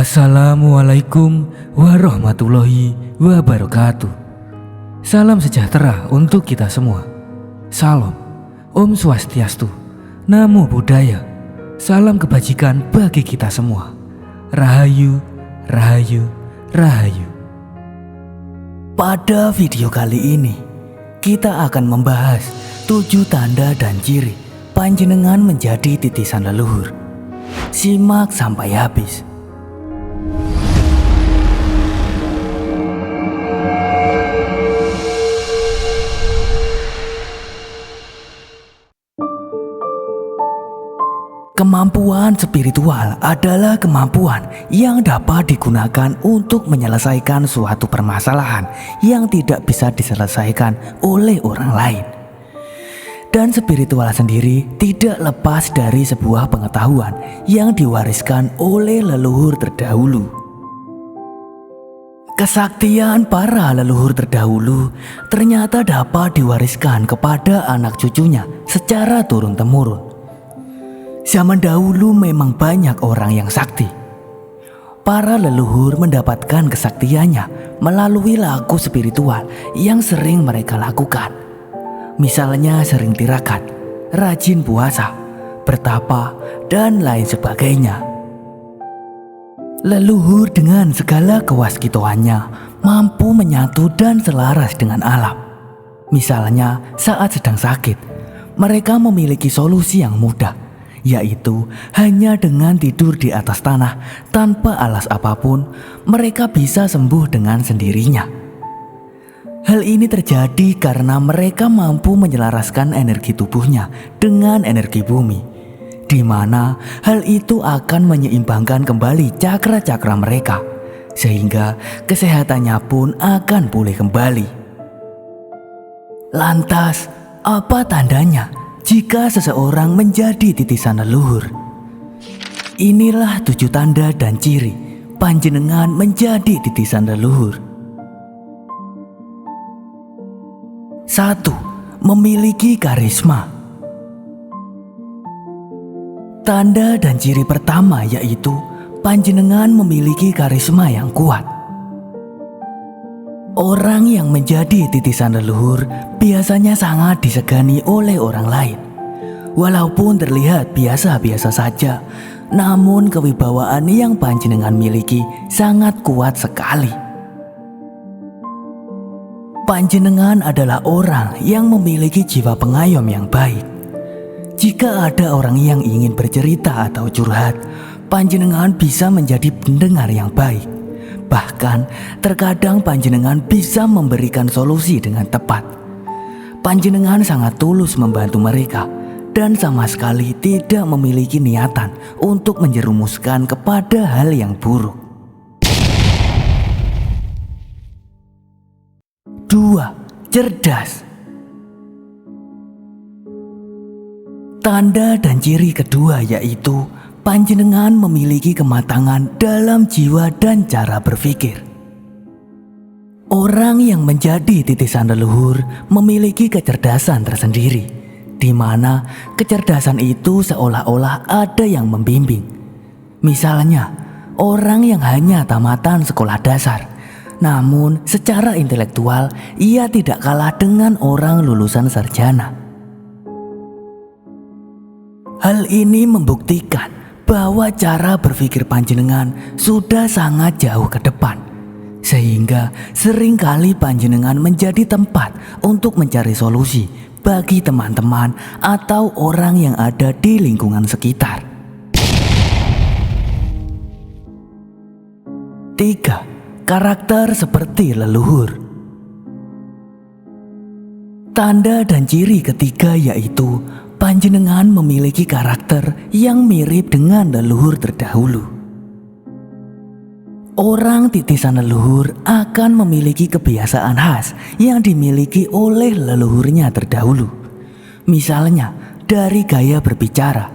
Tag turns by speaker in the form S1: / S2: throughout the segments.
S1: Assalamualaikum warahmatullahi wabarakatuh. Salam sejahtera untuk kita semua. Salam, Om Swastiastu, Namo Buddhaya. Salam kebajikan bagi kita semua. Rahayu, Rahayu, Rahayu. Pada video kali ini, kita akan membahas 7 tanda dan ciri panjenengan menjadi titisan leluhur. Simak sampai habis. Kemampuan spiritual adalah kemampuan yang dapat digunakan untuk menyelesaikan suatu permasalahan yang tidak bisa diselesaikan oleh orang lain. Dan spiritual sendiri tidak lepas dari sebuah pengetahuan yang diwariskan oleh leluhur terdahulu. Kesaktian para leluhur terdahulu ternyata dapat diwariskan kepada anak cucunya secara turun-temurun. Zaman dahulu memang banyak orang yang sakti. Para leluhur mendapatkan kesaktiannya melalui laku spiritual yang sering mereka lakukan. Misalnya sering tirakat, rajin puasa, bertapa, dan lain sebagainya. Leluhur dengan segala kewaskitoannya mampu menyatu dan selaras dengan alam. Misalnya saat sedang sakit, mereka memiliki solusi yang mudah, yaitu hanya dengan tidur di atas tanah tanpa alas apapun, mereka bisa sembuh dengan sendirinya. Hal ini terjadi karena mereka mampu menyelaraskan energi tubuhnya dengan energi bumi, di mana hal itu akan menyeimbangkan kembali cakra-cakra mereka, sehingga kesehatannya pun akan pulih kembali. Lantas, apa tandanya jika seseorang menjadi titisan leluhur? Inilah 7 tanda dan ciri panjenengan menjadi titisan leluhur. 1. Memiliki karisma. Tanda dan ciri pertama yaitu panjenengan memiliki karisma yang kuat. Orang yang menjadi titisan leluhur biasanya sangat disegani oleh orang lain. Walaupun terlihat biasa-biasa saja, namun kewibawaan yang panjenengan miliki sangat kuat sekali. Panjenengan adalah orang yang memiliki jiwa pengayom yang baik. Jika ada orang yang ingin bercerita atau curhat, panjenengan bisa menjadi pendengar yang baik. Bahkan terkadang panjenengan bisa memberikan solusi dengan tepat. Panjenengan sangat tulus membantu mereka dan sama sekali tidak memiliki niatan untuk menjerumuskan kepada hal yang buruk. 2. Cerdas. Tanda dan ciri kedua yaitu panjenengan memiliki kematangan dalam jiwa dan cara berpikir. Orang yang menjadi titisan leluhur memiliki kecerdasan tersendiri, di mana kecerdasan itu seolah-olah ada yang membimbing. Misalnya, orang yang hanya tamatan sekolah dasar, namun secara intelektual ia tidak kalah dengan orang lulusan sarjana. Hal ini membuktikan bahwa cara berpikir panjenengan sudah sangat jauh ke depan, sehingga seringkali panjenengan menjadi tempat untuk mencari solusi bagi teman-teman atau orang yang ada di lingkungan sekitar. 3. Karakter seperti leluhur. Tanda dan ciri ketiga yaitu panjenengan memiliki karakter yang mirip dengan leluhur terdahulu. Orang titisan leluhur akan memiliki kebiasaan khas yang dimiliki oleh leluhurnya terdahulu. Misalnya dari gaya berbicara,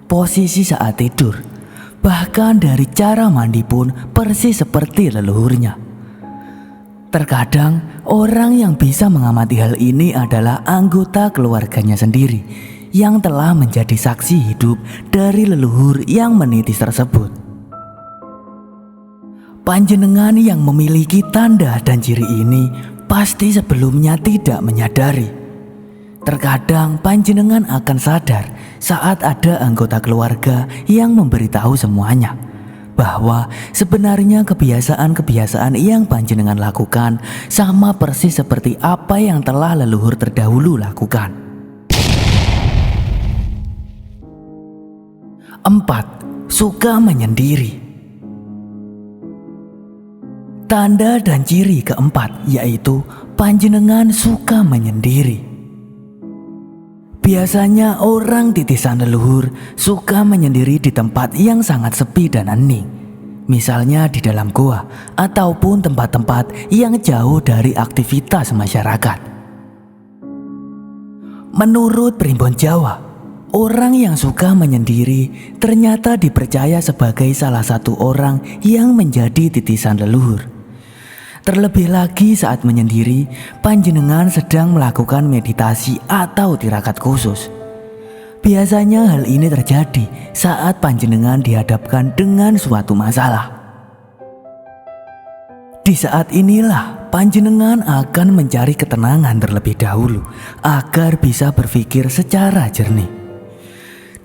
S1: posisi saat tidur, bahkan dari cara mandi pun persis seperti leluhurnya. Terkadang orang yang bisa mengamati hal ini adalah anggota keluarganya sendiri yang telah menjadi saksi hidup dari leluhur yang menitis tersebut. Panjenengan yang memiliki tanda dan ciri ini pasti sebelumnya tidak menyadari. Terkadang panjenengan akan sadar saat ada anggota keluarga yang memberitahu semuanya bahwa sebenarnya kebiasaan-kebiasaan yang panjenengan lakukan sama persis seperti apa yang telah leluhur terdahulu lakukan. 4. Suka menyendiri. Tanda dan ciri keempat yaitu panjenengan suka menyendiri. Biasanya orang titisan leluhur suka menyendiri di tempat yang sangat sepi dan hening. Misalnya di dalam goa ataupun tempat-tempat yang jauh dari aktivitas masyarakat. Menurut Primbon Jawa, orang yang suka menyendiri ternyata dipercaya sebagai salah satu orang yang menjadi titisan leluhur. Terlebih lagi saat menyendiri, panjenengan sedang melakukan meditasi atau tirakat khusus. Biasanya hal ini terjadi saat panjenengan dihadapkan dengan suatu masalah. Di saat inilah panjenengan akan mencari ketenangan terlebih dahulu agar bisa berpikir secara jernih.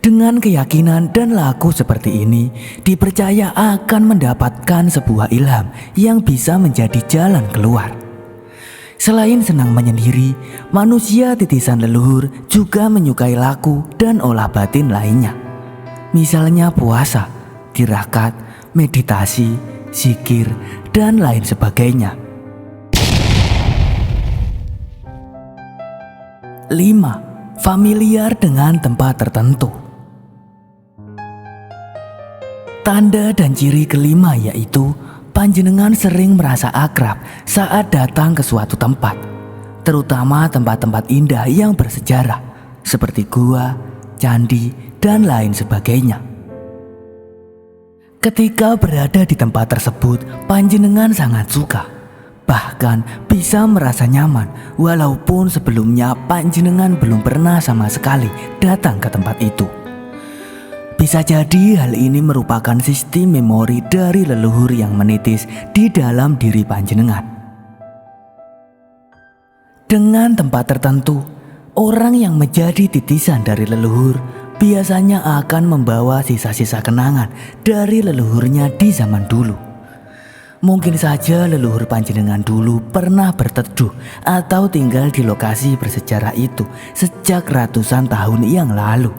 S1: Dengan keyakinan dan laku seperti ini, dipercaya akan mendapatkan sebuah ilham yang bisa menjadi jalan keluar. Selain senang menyendiri, manusia titisan leluhur juga menyukai laku dan olah batin lainnya. Misalnya puasa, tirakat, meditasi, zikir, dan lain sebagainya. 5. Familiar dengan tempat tertentu. Tanda dan ciri kelima yaitu panjenengan sering merasa akrab saat datang ke suatu tempat, terutama tempat-tempat indah yang bersejarah seperti gua, candi, dan lain sebagainya. Ketika berada di tempat tersebut, panjenengan sangat suka, bahkan bisa merasa nyaman walaupun sebelumnya panjenengan belum pernah sama sekali datang ke tempat itu. Bisa jadi hal ini merupakan sistem memori dari leluhur yang menitis di dalam diri panjenengan. Dengan tempat tertentu, orang yang menjadi titisan dari leluhur biasanya akan membawa sisa-sisa kenangan dari leluhurnya di zaman dulu. Mungkin saja leluhur panjenengan dulu pernah berteduh atau tinggal di lokasi bersejarah itu sejak ratusan tahun yang lalu.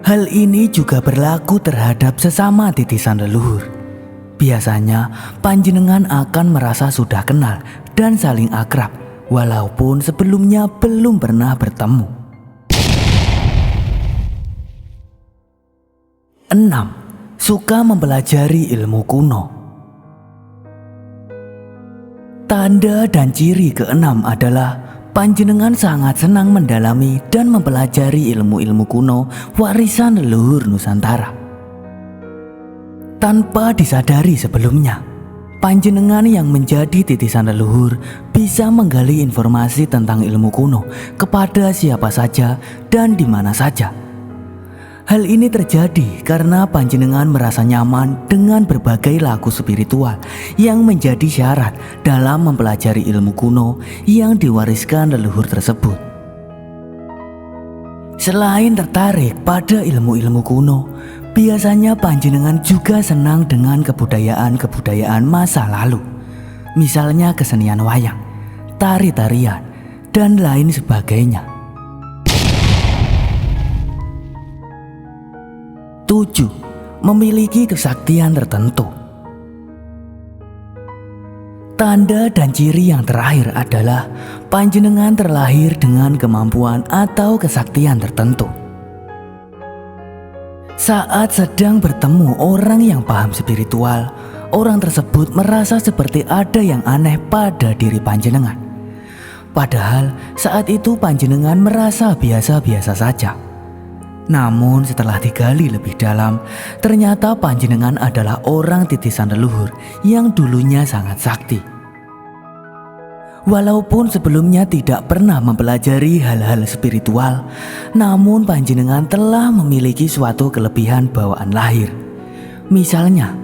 S1: Hal ini juga berlaku terhadap sesama titisan leluhur. Biasanya panjenengan akan merasa sudah kenal dan saling akrab walaupun sebelumnya belum pernah bertemu. 6. Suka mempelajari ilmu kuno. Tanda dan ciri keenam adalah panjenengan sangat senang mendalami dan mempelajari ilmu-ilmu kuno warisan leluhur Nusantara. Tanpa disadari sebelumnya, panjenengan yang menjadi titisan leluhur bisa menggali informasi tentang ilmu kuno kepada siapa saja dan di mana saja. Hal ini terjadi karena panjenengan merasa nyaman dengan berbagai laku spiritual yang menjadi syarat dalam mempelajari ilmu kuno yang diwariskan leluhur tersebut. Selain tertarik pada ilmu-ilmu kuno, biasanya panjenengan juga senang dengan kebudayaan-kebudayaan masa lalu. Misalnya kesenian wayang, tari-tarian, dan lain sebagainya. 7. Memiliki kesaktian tertentu. Tanda dan ciri yang terakhir adalah panjenengan terlahir dengan kemampuan atau kesaktian tertentu. Saat sedang bertemu orang yang paham spiritual, orang tersebut merasa seperti ada yang aneh pada diri panjenengan. Padahal saat itu panjenengan merasa biasa-biasa saja. Namun setelah digali lebih dalam, ternyata panjenengan adalah orang titisan leluhur yang dulunya sangat sakti. Walaupun sebelumnya tidak pernah mempelajari hal-hal spiritual, namun panjenengan telah memiliki suatu kelebihan bawaan lahir. Misalnya,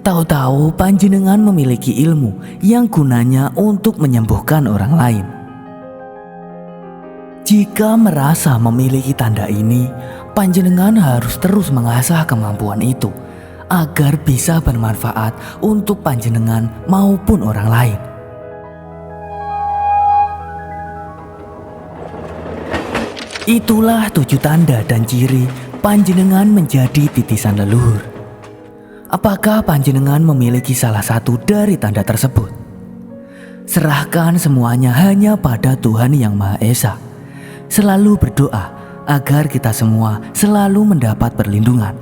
S1: Tahu-tahu panjenengan memiliki ilmu yang gunanya untuk menyembuhkan orang lain. Jika merasa memiliki tanda ini, panjenengan harus terus mengasah kemampuan itu agar bisa bermanfaat untuk panjenengan maupun orang lain. Itulah 7 tanda dan ciri panjenengan menjadi titisan leluhur. Apakah panjenengan memiliki salah satu dari tanda tersebut? Serahkan semuanya hanya pada Tuhan Yang Maha Esa. Selalu berdoa agar kita semua selalu mendapat perlindungan,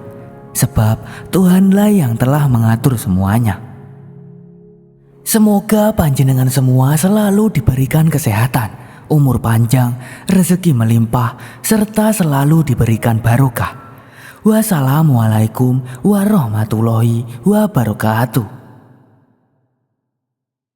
S1: sebab Tuhanlah yang telah mengatur semuanya. Semoga panjenengan semua selalu diberikan kesehatan, umur panjang, rezeki melimpah, serta selalu diberikan barokah. Wassalamualaikum warahmatullahi wabarakatuh.